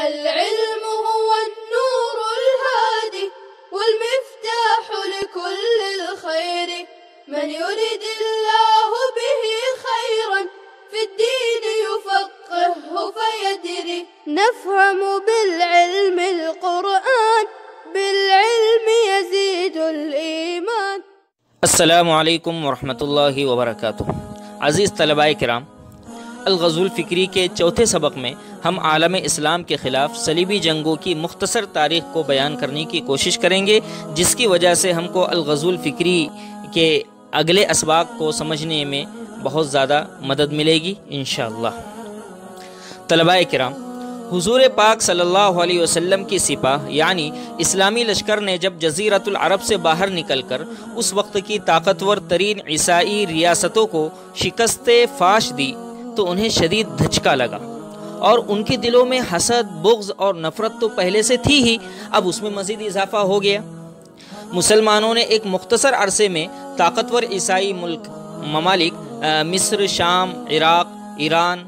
العلم هو النور الهادي والمفتاح لكل الخير من يرد الله به خيرا في الدين يفقهه فيدري نفهم بالعلم القرآن بالعلم يزيد الإيمان. السلام علیکم ورحمۃ اللہ وبرکاتہ. عزیز طلباء کرام، الغزو الفکری کے چوتھے سبق میں ہم عالم اسلام کے خلاف صلیبی جنگوں کی مختصر تاریخ کو بیان کرنے کی کوشش کریں گے، جس کی وجہ سے ہم کو الغزو الفکری کے اگلے اسباق کو سمجھنے میں بہت زیادہ مدد ملے گی انشاءاللہ. طلباء کرام، حضور پاک صلی اللہ علیہ وسلم کی سپاہ یعنی اسلامی لشکر نے جب جزیرۃ العرب سے باہر نکل کر اس وقت کی طاقتور ترین عیسائی ریاستوں کو شکست فاش دی تو انہیں شدید دھچکا لگا، اور ان کے دلوں میں حسد، بغض اور نفرت تو پہلے سے تھی ہی، اب اس میں مزید اضافہ ہو گیا. مسلمانوں نے ایک مختصر عرصے میں طاقتور عیسائی ممالک مصر، شام، عراق، ایران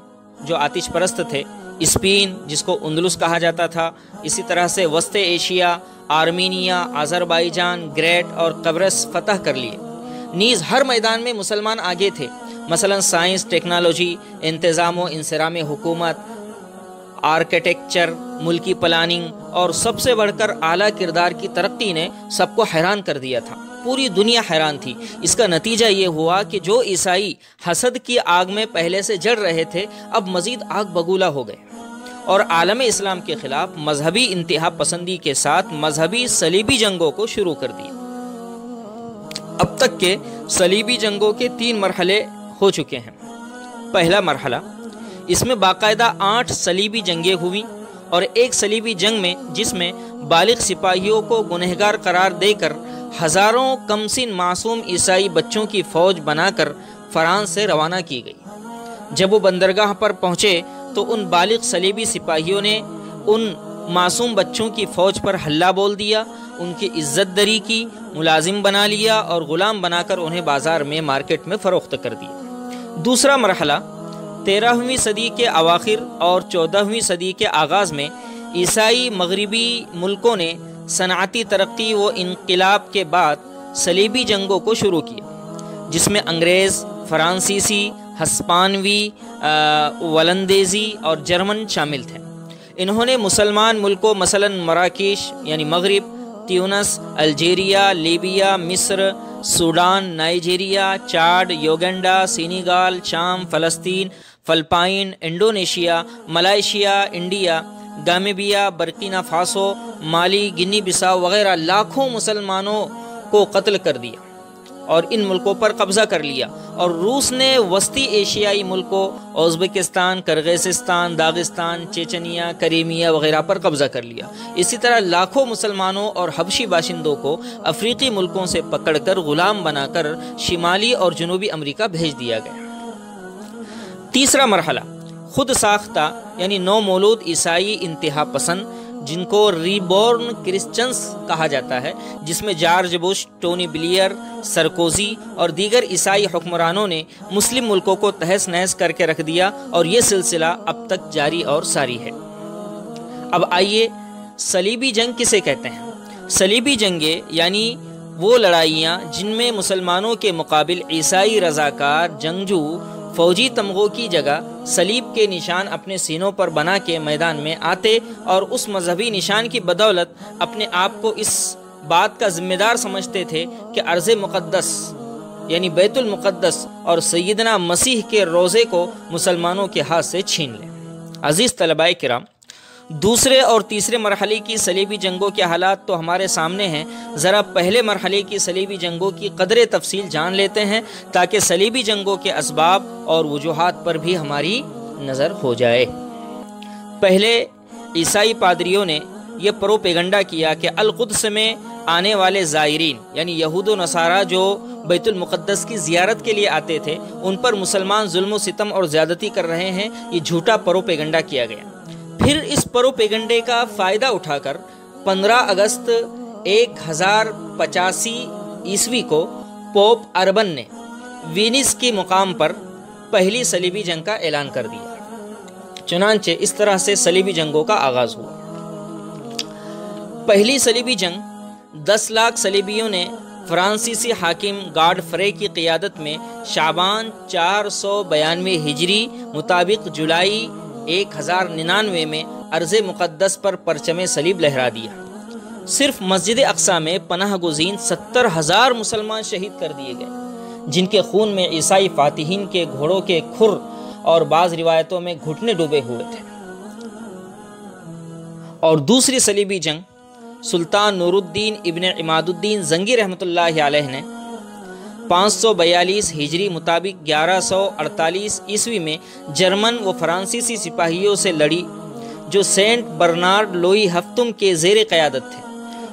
جو آتش پرست تھے، اسپین جس کو اندلس کہا جاتا تھا، اسی طرح سے وسط ایشیا، آرمینیا، آذربائیجان، گریٹ اور قبرص فتح کر لیے. نیز ہر میدان میں مسلمان آگے تھے، مثلا سائنس، ٹیکنالوجی، انتظام و انصرام حکومت، آرکیٹیکچر، ملکی پلاننگ اور سب سے بڑھ کر اعلیٰ کردار کی ترقی نے سب کو حیران کر دیا تھا. پوری دنیا حیران تھی. اس کا نتیجہ یہ ہوا کہ جو عیسائی حسد کی آگ میں پہلے سے جڑ رہے تھے اب مزید آگ بگولا ہو گئے اور عالم اسلام کے خلاف مذہبی انتہا پسندی کے ساتھ مذہبی صلیبی جنگوں کو شروع کر دیا. اب تک کے صلیبی جنگوں کے 3 مرحلے ہو چکے ہیں. پہلا مرحلہ، اس میں باقاعدہ 8 صلیبی جنگیں ہوئیں، اور ایک صلیبی جنگ میں جس میں بالغ سپاہیوں کو گنہگار قرار دے کر ہزاروں کمسن معصوم عیسائی بچوں کی فوج بنا کر فرانس سے روانہ کی گئی. جب وہ بندرگاہ پر پہنچے تو ان بالغ صلیبی سپاہیوں نے ان معصوم بچوں کی فوج پر حلہ بول دیا، ان کی عزت دری کی، ملازم بنا لیا اور غلام بنا کر انہیں بازار میں مارکیٹ میں فروخت کر دیا. دوسرا مرحلہ 13ویں صدی کے اواخر اور 14ویں صدی کے آغاز میں عیسائی مغربی ملکوں نے صنعتی ترقی و انقلاب کے بعد صلیبی جنگوں کو شروع کیا، جس میں انگریز، فرانسیسی، ہسپانوی، ولندیزی اور جرمن شامل تھے. انہوں نے مسلمان ملکوں مثلا مراکش یعنی مغرب، تیونس، الجیریا، لیبیا، مصر، Sudan, Nigeria, Chad, Uganda, Senegal, شام، فلسطین، Philippines, Indonesia, Malaysia, India, Gambia, Burkina Faso, Mali, Guinea بساؤ وغیرہ لاکھوں مسلمانوں کو قتل کر دیا اور ان ملکوں پر قبضہ کر لیا. اور روس نے وسطی ایشیائی ملکوں ازبکستان، کرغیزستان، داغستان، چیچنیا، کریمیا وغیرہ پر قبضہ کر لیا. اسی طرح لاکھوں مسلمانوں اور حبشی باشندوں کو افریقی ملکوں سے پکڑ کر غلام بنا کر شمالی اور جنوبی امریکہ بھیج دیا گیا. تیسرا مرحلہ خود ساختہ یعنی نو مولود عیسائی انتہا پسند، جن کو ریبورن کرسچنز کہا جاتا ہے، جس میں George Bush, Tony Blair, Sarkozy اور دیگر عیسائی حکمرانوں نے مسلم ملکوں کو تہس نہس کر کے رکھ دیا، اور یہ سلسلہ اب تک جاری اور ساری ہے. اب آئیے صلیبی جنگ کسے کہتے ہیں. صلیبی جنگیں یعنی وہ لڑائیاں جن میں مسلمانوں کے مقابل عیسائی رضاکار جنگجو فوجی تمغوں کی جگہ صلیب کے نشان اپنے سینوں پر بنا کے میدان میں آتے اور اس مذہبی نشان کی بدولت اپنے آپ کو اس بات کا ذمہ دار سمجھتے تھے کہ ارض مقدس یعنی بیت المقدس اور سیدنا مسیح کے روضے کو مسلمانوں کے ہاتھ سے چھین لیں. عزیز طلباء کرام، دوسرے اور تیسرے مرحلے کی صلیبی جنگوں کے حالات تو ہمارے سامنے ہیں. ذرا پہلے مرحلے کی صلیبی جنگوں کی قدر تفصیل جان لیتے ہیں تاکہ صلیبی جنگوں کے اسباب اور وجوہات پر بھی ہماری نظر ہو جائے. پہلے عیسائی پادریوں نے یہ پروپیگنڈا کیا کہ القدس میں آنے والے زائرین یعنی یہود و نصارہ جو بیت المقدس کی زیارت کے لیے آتے تھے ان پر مسلمان ظلم و ستم اور زیادتی کر رہے ہیں. یہ جھوٹا پروپیگنڈا کیا گیا. پھر اس پروپیگنڈے کا فائدہ اٹھا کر 15 اگست 1085 عیسوی کو پوپ اربن نے وینس کے مقام پر پہلی صلیبی جنگ کا اعلان کر دیا. چنانچہ اس طرح سے صلیبی جنگوں کا آغاز ہوا۔ پہلی صلیبی جنگ 10 لاکھ صلیبیوں نے فرانسیسی حاکم گاڈ فرے کی قیادت میں شعبان 492 ہجری مطابق جولائی 1099 میں ارض مقدس پر پرچم صلیب لہرا دیا۔ صرف مسجد اقصی میں پناہ گزین 70,000 مسلمان شہید کر دیے گئے، جن کے خون میں عیسائی فاتحین کے گھوڑوں کے کھر اور بعض روایتوں میں گھٹنے ڈوبے ہوئے تھے۔ اور دوسری صلیبی جنگ سلطان نور الدین ابن عماد الدین زنگی رحمۃ اللہ علیہ نے 542 ہجری مطابق 1148 عیسوی میں جرمن و فرانسیسی سپاہیوں سے لڑی، جو سینٹ برنارڈ لوئی ہفتم کے زیر قیادت تھے۔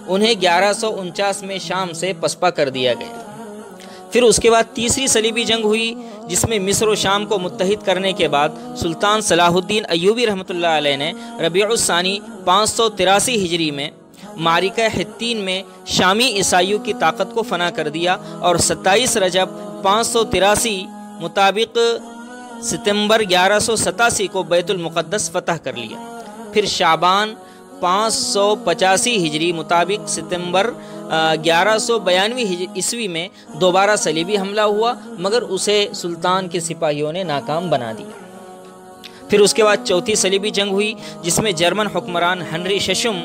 انہیں 1149 میں شام سے پسپا کر دیا گیا۔ پھر اس کے بعد تیسری صلیبی جنگ ہوئی، جس میں مصر و شام کو متحد کرنے کے بعد سلطان صلاح الدین ایوبی رحمۃ اللہ علیہ نے ربیع الثانی 583 ہجری میں معرکہ حطین میں شامی عیسائیوں کی طاقت کو فنا کر دیا، اور 27 رجب 583 مطابق ستمبر 1187 کو بیت المقدس فتح کر لیا۔ پھر شعبان 585 ہجری مطابق ستمبر 1192 عیسوی میں دوبارہ صلیبی حملہ ہوا، مگر اسے سلطان کے سپاہیوں نے ناکام بنا دیا۔ پھر اس کے بعد چوتھی صلیبی جنگ ہوئی، جس میں جرمن حکمران ہنری ششم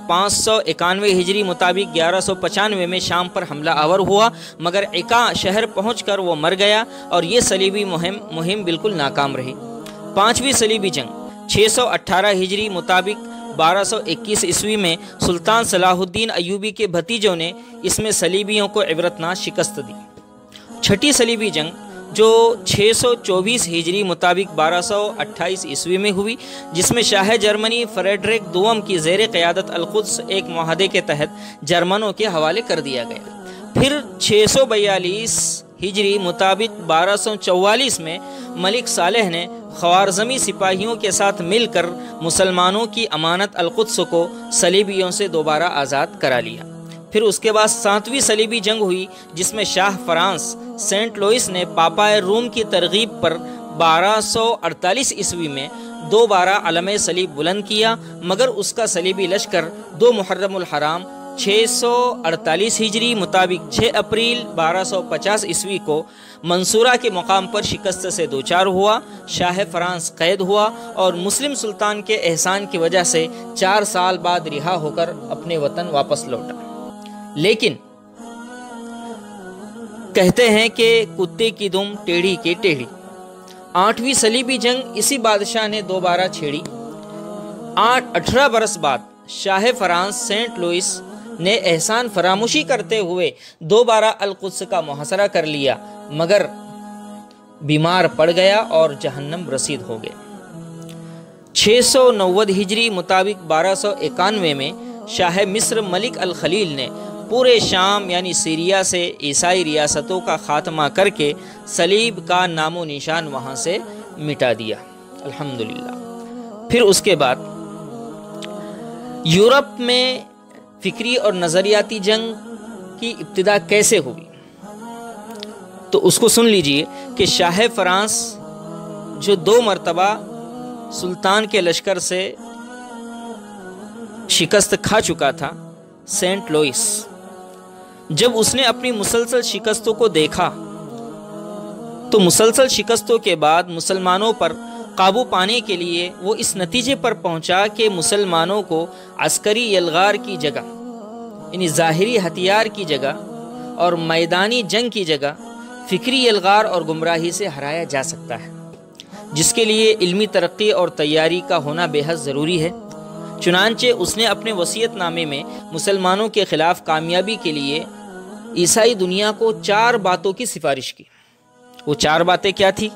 591 ہجری مطابق 1195 میں شام پر حملہ آور ہوا، مگر عکا شہر پہنچ کر وہ مر گیا، اور یہ صلیبی مہم بالکل ناکام رہی۔ پانچویں صلیبی جنگ 618 ہجری مطابق 1221 عیسوی میں سلطان صلاح الدین ایوبی کے بھتیجوں نے اس میں صلیبیوں کو عبرتناک شکست دی۔ چھٹی صلیبی جنگ جو 624 ہجری مطابق 1228 عیسوی میں ہوئی، جس میں شاہ جرمنی فریڈرک دوم کی زیر قیادت القدس ایک معاہدے کے تحت جرمنوں کے حوالے کر دیا گیا۔ پھر 642 ہجری مطابق 1244 میں ملک صالح نے خوارزمی سپاہیوں کے ساتھ مل کر مسلمانوں کی امانت القدس کو صلیبیوں سے دوبارہ آزاد کرا لیا۔ پھر اس کے بعد 7ویں صلیبی جنگ ہوئی، جس میں شاہ فرانس سینٹ لوئس نے پاپا روم کی ترغیب پر 1248 عیسوی میں دوبارہ علم صلیب بلند کیا، مگر اس کا صلیبی لشکر 2 محرم الحرام 648 ہجری مطابق 6 اپریل 1250 عیسوی کو منصورہ کے مقام پر شکست سے دوچار ہوا۔ شاہ فرانس قید ہوا اور مسلم سلطان کے احسان کی وجہ سے 4 سال بعد رہا ہو کر اپنے وطن واپس لوٹا۔ لیکن کہتے ہیں کہ کتے کی دم ٹیڑھی کی ٹیڑھی۔ 8ویں صلیبی جنگ اسی بادشاہ نے دوبارہ چھیڑی۔ 18 برس بعد شاہ فرانس سینٹ لوئس نے احسان فراموشی کرتے ہوئے دوبارہ القدس کا محاصرہ کر لیا، مگر بیمار پڑ گیا اور جہنم رسید ہو گیا۔ 690 ہجری مطابق 1291 میں شاہ مصر ملک الخلیل نے پورے شام یعنی سیریا سے عیسائی ریاستوں کا خاتمہ کر کے صلیب کا نام و نشان وہاں سے مٹا دیا، الحمدللہ۔ پھر اس کے بعد یورپ میں فکری اور نظریاتی جنگ کی ابتدا کیسے ہوئی، تو اس کو سن لیجئے کہ شاہ فرانس جو 2 مرتبہ سلطان کے لشکر سے شکست کھا چکا تھا، سینٹ لوئس، جب اس نے اپنی مسلسل شکستوں کو دیکھا تو مسلسل شکستوں کے بعد مسلمانوں پر قابو پانے کے لیے وہ اس نتیجے پر پہنچا کہ مسلمانوں کو عسکری یلغار کی جگہ یعنی ظاہری ہتھیار کی جگہ اور میدانی جنگ کی جگہ فکری یلغار اور گمراہی سے ہرایا جا سکتا ہے، جس کے لیے علمی ترقی اور تیاری کا ہونا بے حد ضروری ہے۔ چنانچہ اس نے اپنے وصیت نامے میں مسلمانوں کے خلاف کامیابی کے لیے عیسائی دنیا کو 4 باتوں کی سفارش کی۔ وہ 4 باتیں کیا تھی؟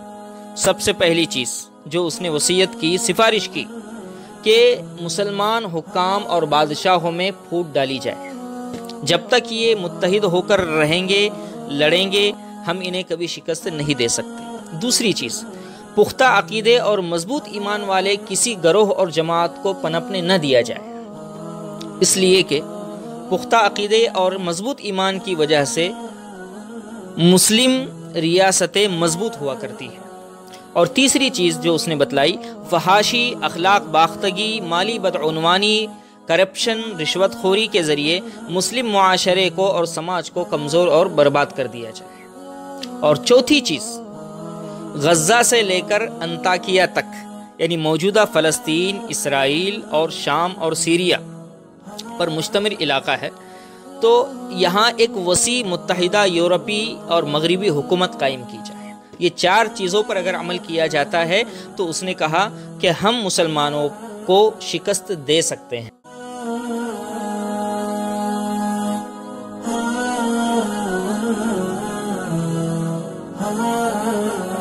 سب سے پہلی چیز جو اس نے وصیت کی، سفارش کی کہ مسلمان حکام اور بادشاہوں میں پھوٹ ڈالی جائے۔ جب تک یہ متحد ہو کر رہیں گے، لڑیں گے، ہم انہیں کبھی شکست نہیں دے سکتے۔ دوسری چیز، پختہ عقیدے اور مضبوط ایمان والے کسی گروہ اور جماعت کو پنپنے نہ دیا جائے، اس لیے کہ پختہ عقیدے اور مضبوط ایمان کی وجہ سے مسلم ریاستیں مضبوط ہوا کرتی ہیں۔ اور تیسری چیز جو اس نے بتلائی، فحاشی، اخلاق باختگی، مالی بدعنوانی، کرپشن، رشوت خوری کے ذریعے مسلم معاشرے کو اور سماج کو کمزور اور برباد کر دیا جائے۔ اور چوتھی چیز، غزہ سے لے کر انطاکیہ تک، یعنی موجودہ فلسطین، اسرائیل اور شام اور سیریا پر مشتمل علاقہ ہے، تو یہاں ایک وسیع متحدہ یورپی اور مغربی حکومت قائم کی جائے۔ یہ 4 چیزوں پر اگر عمل کیا جاتا ہے تو اس نے کہا کہ ہم مسلمانوں کو شکست دے سکتے ہیں۔ ہاں